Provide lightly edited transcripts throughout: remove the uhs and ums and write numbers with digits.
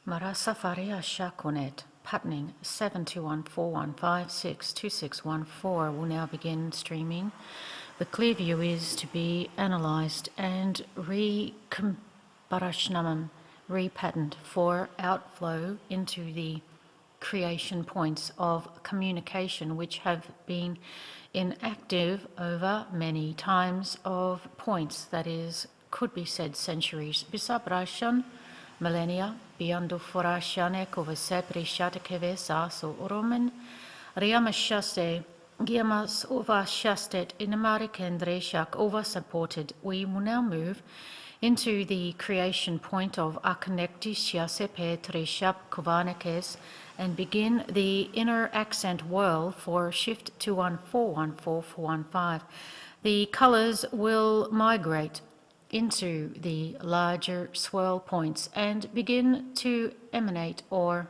Marasafaria Shakonet, patterning 72141562614 will now begin streaming. The clear view is to be analysed and repatterned for outflow into the creation points of communication which have been inactive over many times of points, that is, could be said centuries. Bisabrashan millennia beyond forashane kovese prishate kevesa so roman riamashaste giamas ovashastet in Amerikendre shak over supported. We will now move into the creation point of Akonekti Shiasepe Trishap Kovanekes and begin the inner accent whirl for shift 21414415. The colours will migrate into the larger swirl points and begin to emanate or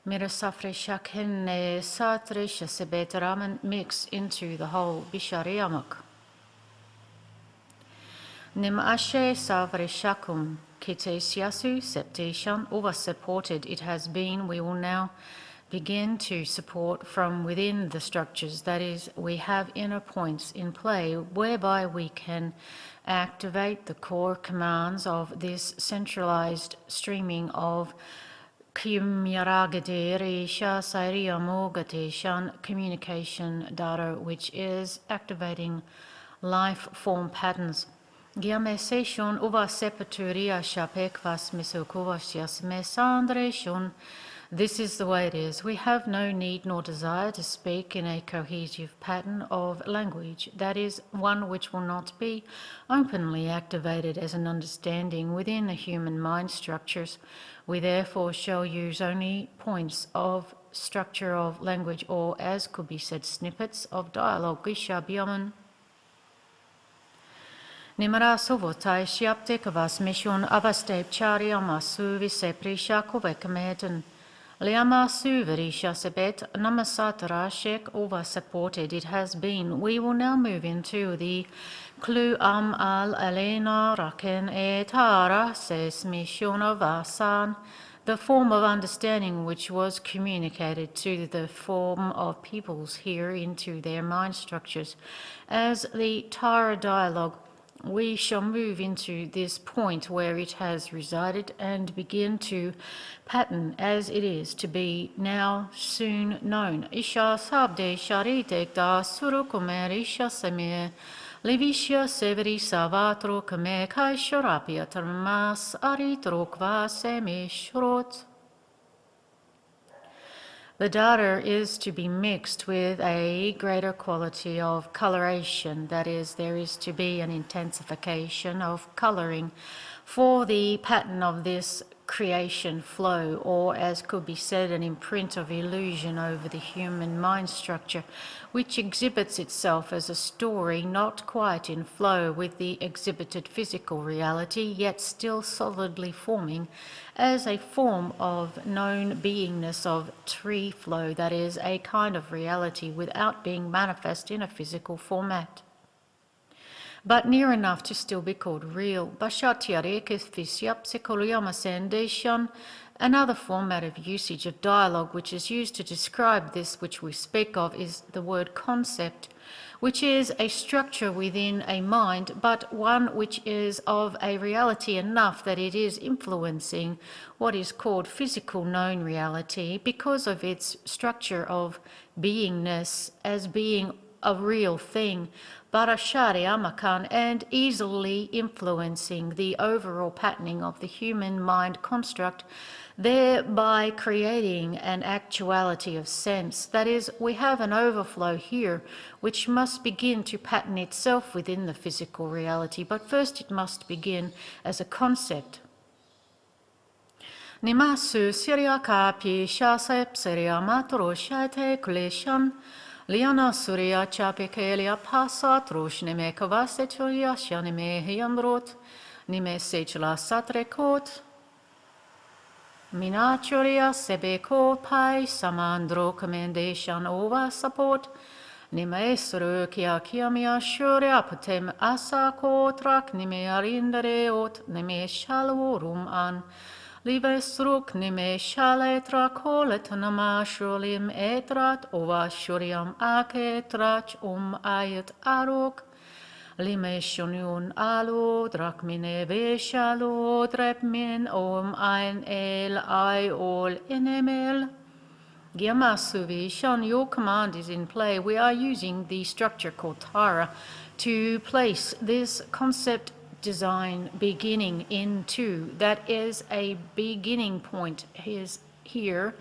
mirasafre shakhenne satre shasebetaraman mix into the whole bishariamak. Nim ashe savre shakum kite siasu septation over supported it has been. We will now begin to support from within the structures. That is, we have inner points in play whereby we can activate the core commands of this centralized streaming of communication data, which is activating life form patterns. Giamesation uva sepaturia shapekvas misokuvasias mesandreshun. This is the way it is. We have no need nor desire to speak in a cohesive pattern of language, that is, one which will not be openly activated as an understanding within the human mind structures. We therefore shall use only points of structure of language, or as could be said, snippets of dialogue. Gishabiaman. Nimara sovotai shiapte kavas mission avastep charia masu vise prisha kovekmeten. Liama suverisha sebet namasatara shek over supported it has been. We will now move into the Klu am al alena raken etara ses mission of asan, the form of understanding which was communicated to the form of peoples here into their mind structures. As the Tara dialogue, we shall move into this point where it has resided and begin to pattern as it is to be now soon known. Isha sabde sharite da surukumer isha semir levisha severi savatro kame kai shorapia termas aritrokva semishrot. The data is to be mixed with a greater quality of coloration, that is, there is to be an intensification of coloring for the pattern of this creation flow, or as could be said, an imprint of illusion over the human mind structure, which exhibits itself as a story not quite in flow with the exhibited physical reality, yet still solidly forming as a form of known beingness of tree flow, that is, a kind of reality without being manifest in a physical format, but near enough to still be called real. Another format of usage of dialogue which is used to describe this which we speak of is the word concept, which is a structure within a mind, but one which is of a reality enough that it is influencing what is called physical known reality because of its structure of beingness as being a real thing, Barashari Amakan, and easily influencing the overall patterning of the human mind construct, thereby creating an actuality of sense. That is, we have an overflow here which must begin to pattern itself within the physical reality, but first it must begin as a concept. Nimasu Syria Kapi Shasep Syria Matro Shate Kleshan Liana Surya Chapikelia Pasa Trosh Neme Kavaseturia Shanime Hyandrot Nime Sechla Satrekot Minachoria Sebeko Pai Samandro Commendation over support Nime Surukia Kiamia Shuria Putem Asa Kotrak Nime Arindereot Nime Shalvorum An Livesruk nime shaletra koletanama shulim etrat ova shuriam aketrach ayat arok. Lime shuniun alo drakmine veshalo drepmin ein el I ol enemel. Gyamasuvi, Shun, your command is in play. We are using the structure called Tara to place this concept design beginning into, that is a beginning point is here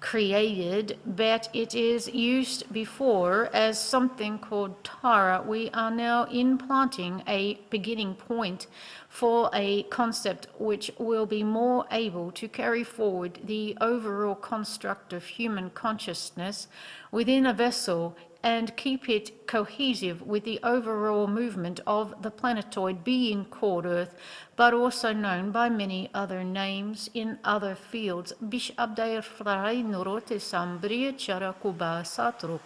created, but it is used before as something called Tara. We are now implanting a beginning point for a concept which will be more able to carry forward the overall construct of human consciousness within a vessel and keep it cohesive with the overall movement of the planetoid being called Earth, but also known by many other names in other fields. Bish abdair frai nurote sambria charakuba satruk.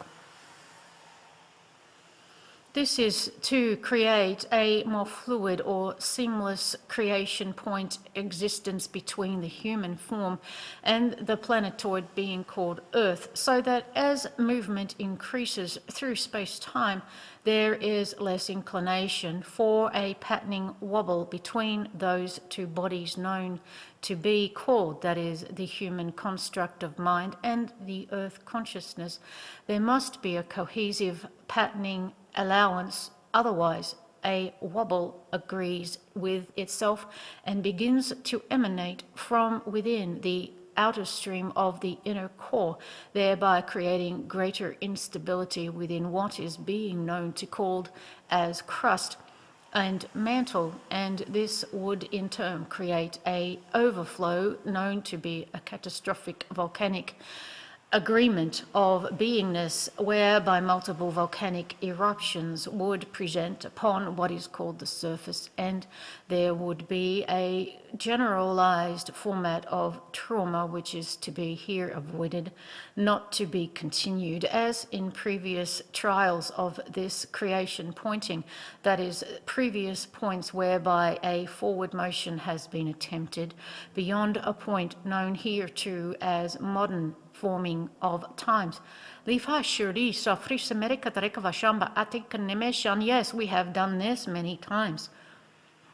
This is to create a more fluid or seamless creation point existence between the human form and the planetoid being called Earth, so that as movement increases through space-time, there is less inclination for a patterning wobble between those two bodies known to be called, that is, the human construct of mind and the Earth consciousness. There must be a cohesive patterning allowance, otherwise a wobble agrees with itself and begins to emanate from within the outer stream of the inner core, thereby creating greater instability within what is being known to called as crust and mantle, and this would in turn create a overflow known to be a catastrophic volcanic agreement of beingness, whereby multiple volcanic eruptions would present upon what is called the surface, and there would be a generalized format of trauma which is to be here avoided, not to be continued, as in previous trials of this creation pointing, that is, previous points whereby a forward motion has been attempted beyond a point known hereto as modern forming of times. Yes, we have done this many times.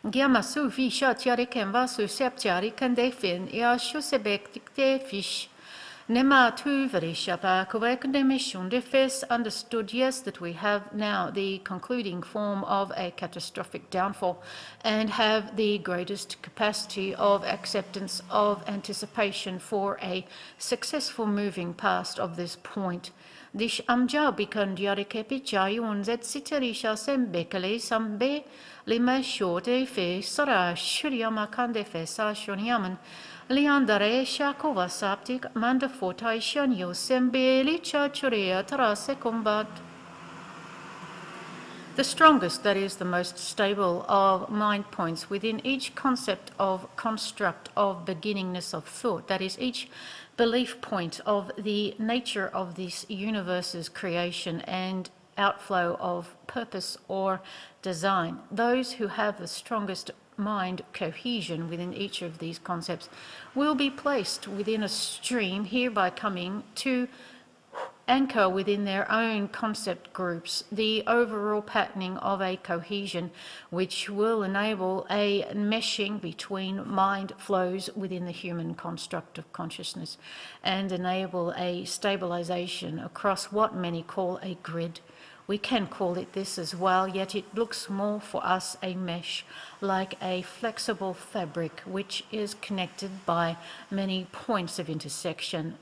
Gyamasu fisha tiariken vasu septiariken defin, ya shusebek fish. Nema tu verishapa mission defes understood, yes, that we have now the concluding form of a catastrophic downfall and have the greatest capacity of acceptance of anticipation for a successful moving past of this point. Dish amja bikan diarikepi jayun zet siterisha sembekele sambe lima shote fe sara shuryama kande fe sa shunyaman. Liandare shakova saptik manda fortai shanyo sembeli chachurea tarase combat. The strongest, that is the most stable of mind points within each concept of construct of beginningness of thought, that is each belief point of the nature of this universe's creation and outflow of purpose or design. Those who have the strongest mind cohesion within each of these concepts will be placed within a stream, hereby coming to anchor within their own concept groups the overall patterning of a cohesion which will enable a meshing between mind flows within the human construct of consciousness and enable a stabilization across what many call a grid. We can call it this as well, yet it looks more for us a mesh, like a flexible fabric which is connected by many points of intersection.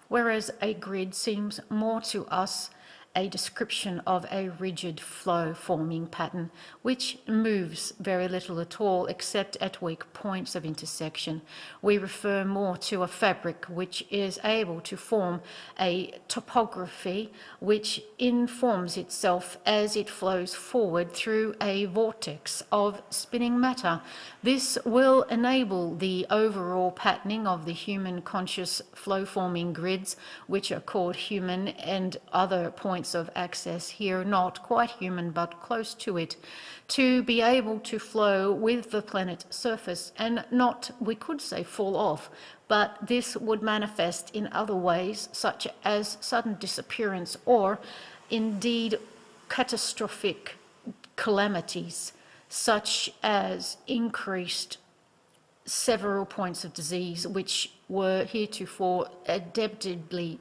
Whereas a grid seems more to us a description of a rigid flow forming pattern which moves very little at all except at weak points of intersection. We refer more to a fabric which is able to form a topography which informs itself as it flows forward through a vortex of spinning matter. This will enable the overall patterning of the human conscious flow forming grids, which are called human and other points points of access here, not quite human, but close to it, to be able to flow with the planet's surface and not, we could say, fall off, but this would manifest in other ways, such as sudden disappearance or indeed catastrophic calamities, such as increased several points of disease which were heretofore adaptively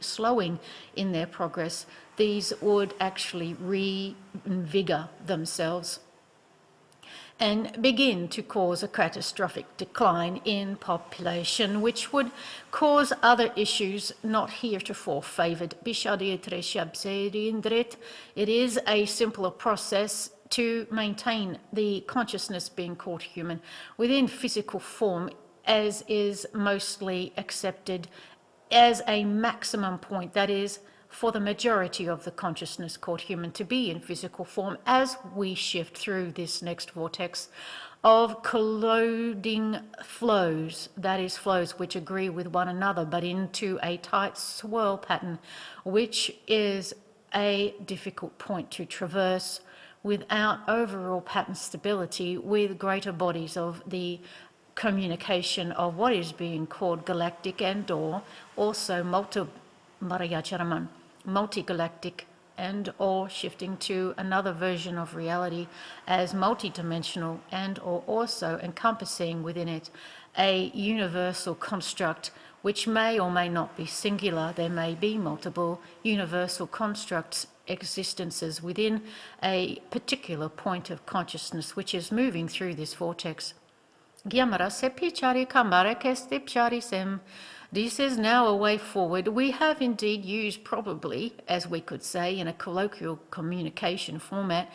slowing in their progress. These would actually reinvigor themselves and begin to cause a catastrophic decline in population, which would cause other issues not heretofore favoured. It is a simpler process to maintain the consciousness being called human within physical form, as is mostly accepted as a maximum point, that is, for the majority of the consciousness called human to be in physical form, as we shift through this next vortex of colliding flows, that is, flows which agree with one another, but into a tight swirl pattern, which is a difficult point to traverse without overall pattern stability, with greater bodies of the communication of what is being called galactic and or also multigalactic and or shifting to another version of reality as multidimensional and or also encompassing within it a universal construct which may or may not be singular. There may be multiple universal constructs, existences within a particular point of consciousness which is moving through this vortex. This is now a way forward. We have indeed used, probably, as we could say, in a colloquial communication format,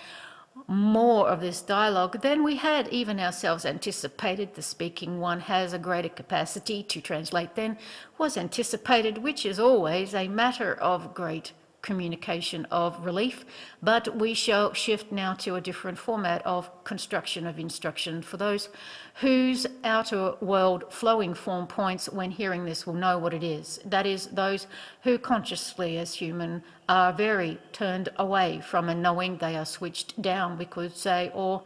more of this dialogue than we had even ourselves anticipated. The speaking one has a greater capacity to translate than was anticipated, which is always a matter of great communication of relief, but we shall shift now to a different format of construction of instruction. For those whose outer world flowing form points when hearing this will know what it is. That is, those who consciously as human are very turned away from a knowing. They are switched down, we could say, or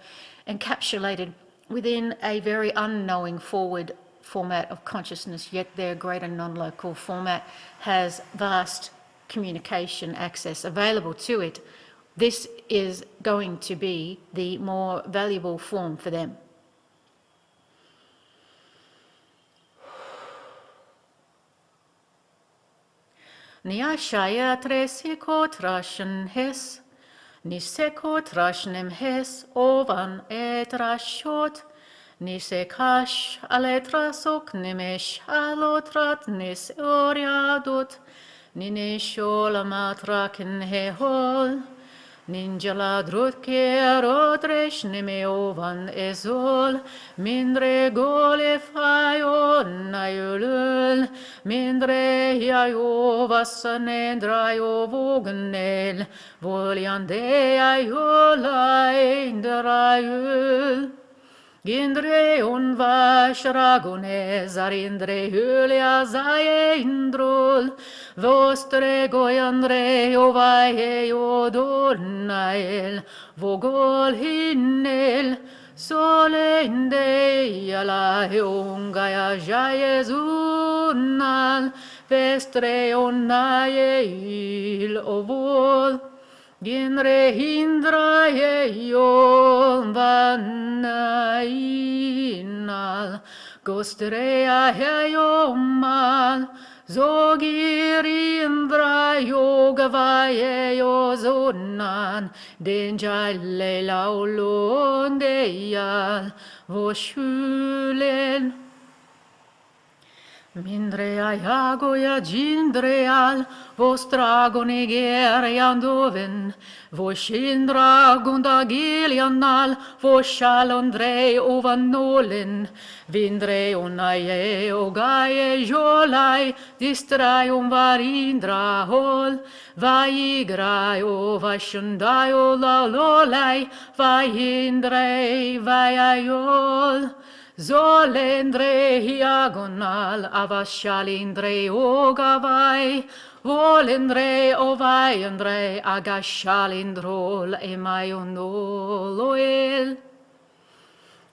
encapsulated within a very unknowing forward format of consciousness, yet their greater non-local format has vast communication access available to it. This is going to be the more valuable form for them. Niashaya tresikot rashen hes, nisekot rashnem hes ovan et rashot, nisekash aletrasok nemesh alotrat nes oriadot, Nineshol matraken hehol, ninjala drutke rodresh nemeovan ezol, mindre gole fayon ayulul, mindre yayovasanendrayo vognel, voliande ayolai indrayul. Gindre un vashragone zarindre hulia zaindrol, vostre goyandre ovaye odolnael, vogol hinnel, sole inde yala ungaya jayezunal, vestre onaye il ovol. Ginre hindra yon vanainal, gostrea heyomal, zogir indra yogavaye yozonan, denjale laulon deyal, voshulen. Mindrea jagoja gindreal, vos dragone geriandoven, vos indragunda gilianal, vos shalondre ovanolen, vindre onaye ogaye jolai, distraium varindra hol, vaigraio vashandaio laulolai, vaindre vaiaiol. Zolendre hiagonal avashalindre ogavai, Volendre ovaiendre agashalindrol emaionol.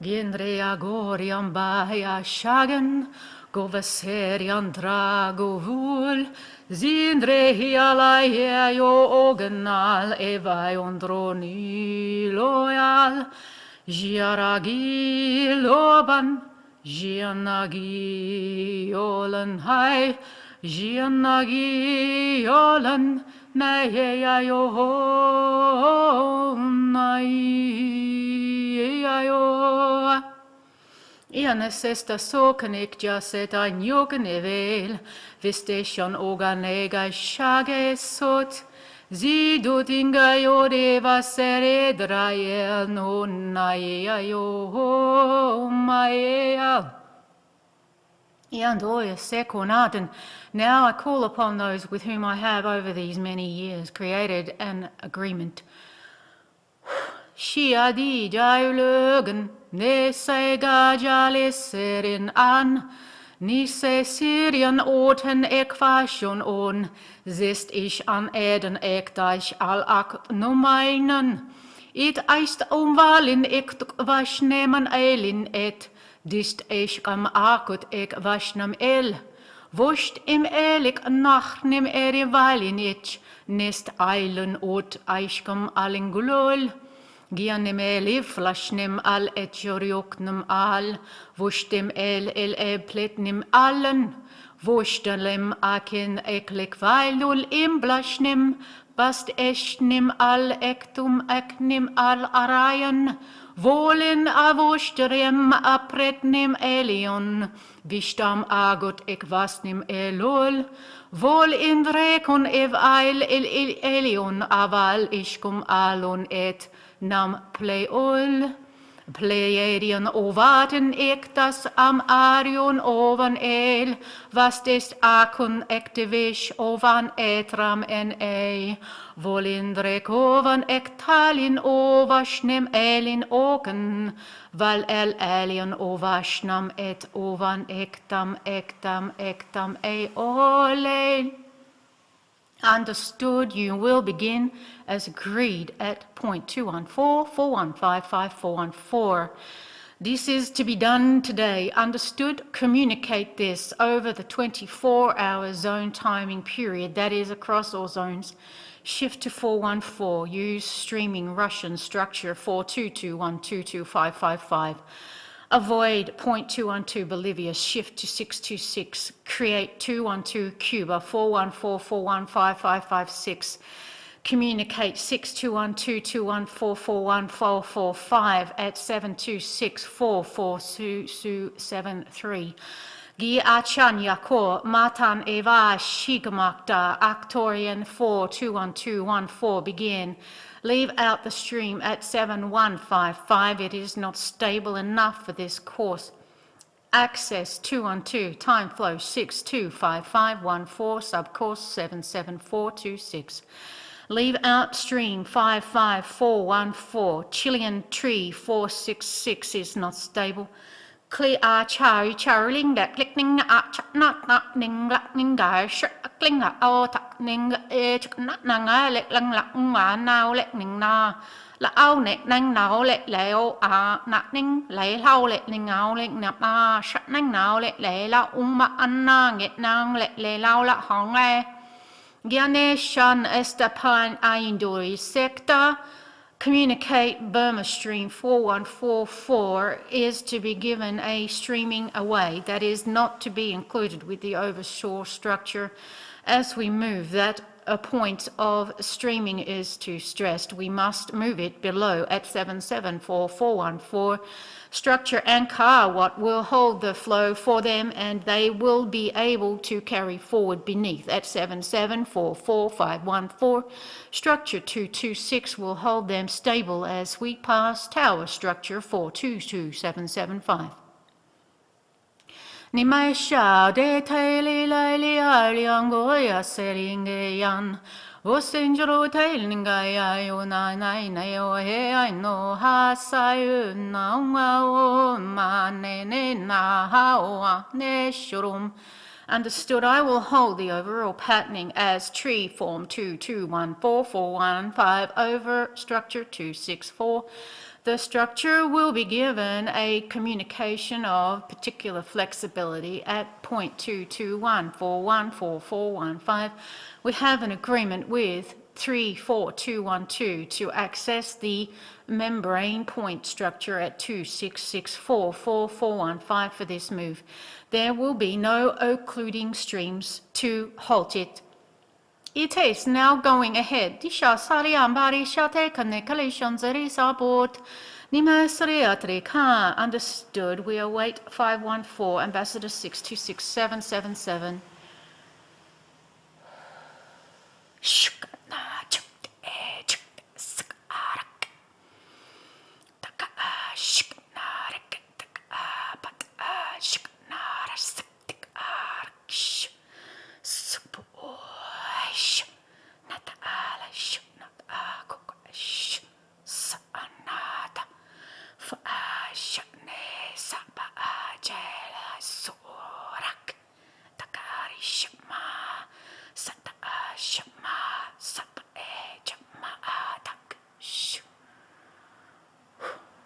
Gendre agoriam baia shagen, govaserian drago vul, zindre hialaia jo ogenal evaiondroni loyal, giaragi loban, gianagi olen hai, gianagi olen, naia jo naia. Ianes esta sokenik jaset ein jogenevel, vistation oganega shage sot, zidut inga yode vasere drael no naia yo maia. Iandoya sekonaden. Now I call upon those with whom I have over these many years created an agreement. Shiadi jaulugen, ne se gajale serin an, ni se Syrian oten ekvation on, zist ich an eden ekdaich al ak numeinen. It eist omvalin ek vashneman elin et, dist ich am akut ek vashnam el. Vost im elik nachnim valin ich, nest eilen ot eiskam alingulol. Gianim eli flashnim al et jorioknum al, vostem el pletnim allen, vostalem akin eklik vailul im blashnim, bast eschnim al ektum eknim al arayan, volin avostrem apretnim elion, vistam agot ek vasnim elol, vol indrekon ev ail elion aval ishkum alon et nam pleol, pleiadion ovaten ektas am arion ovan el, vastes akun ektivish ovan etram en volindrek ovan ektalin ovashnem elin oken, val el elion ovashnam et ovan ektam olel. Understood, you will begin as agreed at point 214, 4155, 414. This is to be done today. Understood? Communicate this over the 24-hour zone timing period, that is across all zones. Shift to 414. Use streaming Russian structure 422122555. Avoid point 212 Bolivia, shift to 626, create 212 Cuba, 414415556, communicate 621221441445 at 7264473. Gi achan yakor matan eva shigmakta actorian 421214 begin. Leave out the stream at 7155. It is not stable enough for this course. Access 212, time flow 625514, subcourse 77426. Leave out stream 55414, Chilean tree 466 is not stable. Clear charling that clicking not ning ning guy cling ning nanga let lang now let ning na la ao neck nang now let leo not ning lay how let ning out let na shut nang now let lay la anna get nang let lay lao la hong Ganeshan estapan aindori sector. Communicate Burma Stream 4144 is to be given a streaming away, that is not to be included with the overshore structure. As we move that a point of streaming is too stressed, we must move it below at 774414. Structure and car what will hold the flow for them, and they will be able to carry forward beneath at 7744514. Structure 226 will hold them stable as we pass tower structure 422775. Ni mai sha de te li lai li ai liang go ya se ling e yan. O senjuro te ling ya yo na nai na yo he ai no ha sa yu na wa o ma ne ne na ha o a ne shurum. Understood. I will hold the overall patterning as tree form 2214415 over structure 264. The structure will be given a communication of particular flexibility at 0.221414415. We have an agreement with 34212 to access the membrane point structure at 26644415 for this move. There will be no occluding streams to halt it. It is now going ahead. Disha sariambari shate connections support. Understood. We await 514, Ambassador 626777.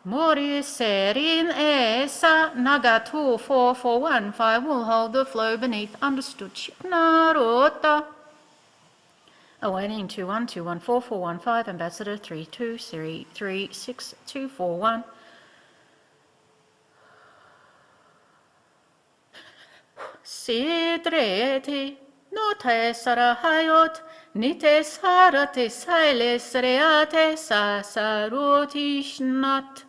Mori serin esa nagatu 4415 will hold the flow beneath. Understood. Narota. Awaiting 21214415, Ambassador 3233241. Sidreti no te sarahayot ni te sarate siles reate sasarutishnat.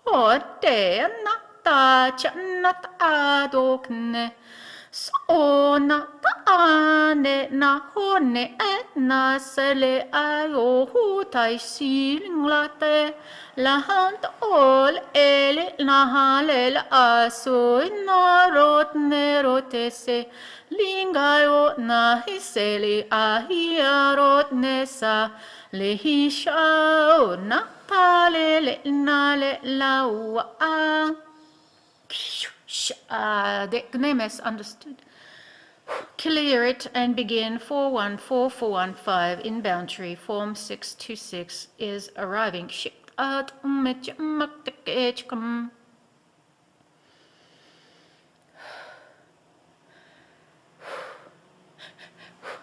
Ode nata chanat adokne. So na ane na hone na sele ayo hutai silinglate la hand all ele na halel aso na rot ne rotese lingayo na hisele ahia rot nesa le hisha na tale le na le lawa. The name is understood. Clear it and begin 414415 inbound tree form 626 is arriving.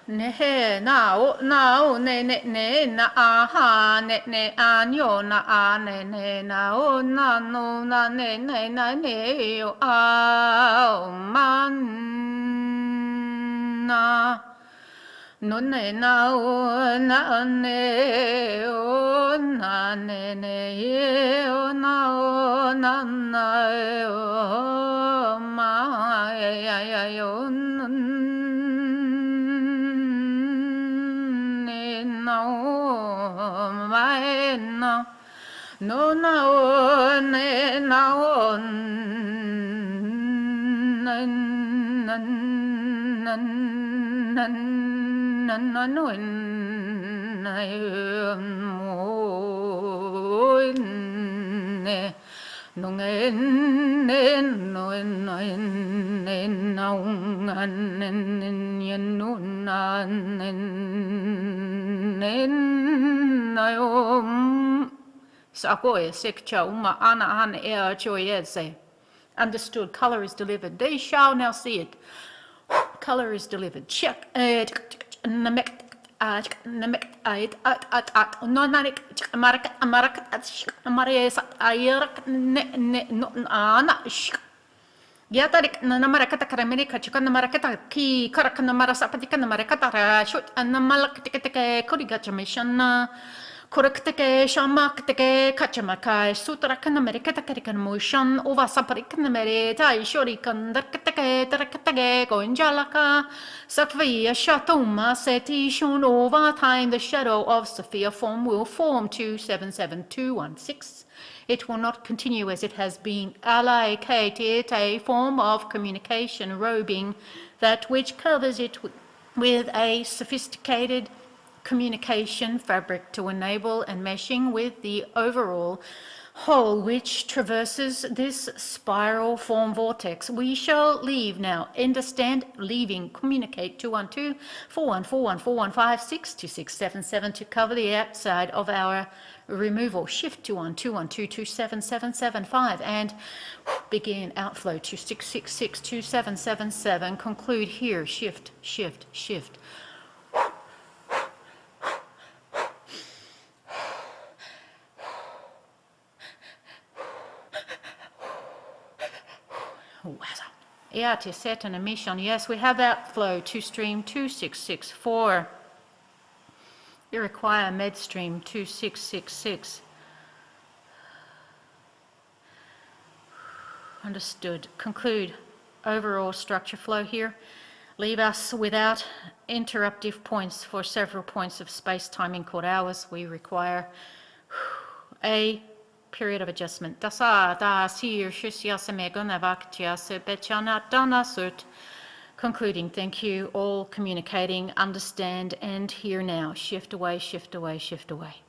Ne now ne na aha ne anyo na ane ne na o na no na ne na ne o man na no ne na o na ne o na ne o na o na o ma ya yo no na ne na Sakoe sekcha uma ana an ea choyese. Understood. Color is delivered. They shall now see it. Color is delivered. Check. Yatarik namarakata karamika chikan namarakata ki karakana marasapatika namarakata shoot and namalakateke kurigachamishana. Korakteke, Shamakteke, Kachamakai, Sutrakan Americata Karikan motion, Ova Saparikan Merita, Shorikan, Darkateke, Darakateke, Goinjalaka, Sakvia, Shatoma, Seti, Shun, over time the shadow of Sophia form will form 277216. It will not continue as it has been allocated, a form of communication robing that which covers it with a sophisticated communication fabric to enable enmeshing with the overall hole which traverses this spiral form vortex. We shall leave now. Understand? Leaving. Communicate 212 414 415 62677 to cover the outside of our removal. Shift 21212277775 and begin outflow 26662777. Conclude here. Shift, shift, shift. Yeah, to set an emission. Yes, we have outflow to stream 2664. We require med stream 2666. Understood. Conclude. Overall structure flow here. Leave us without interruptive points for several points of space-time called hours. We require a period of adjustment. Concluding, thank you, all communicating, understand, and here now. Shift away, shift away, shift away.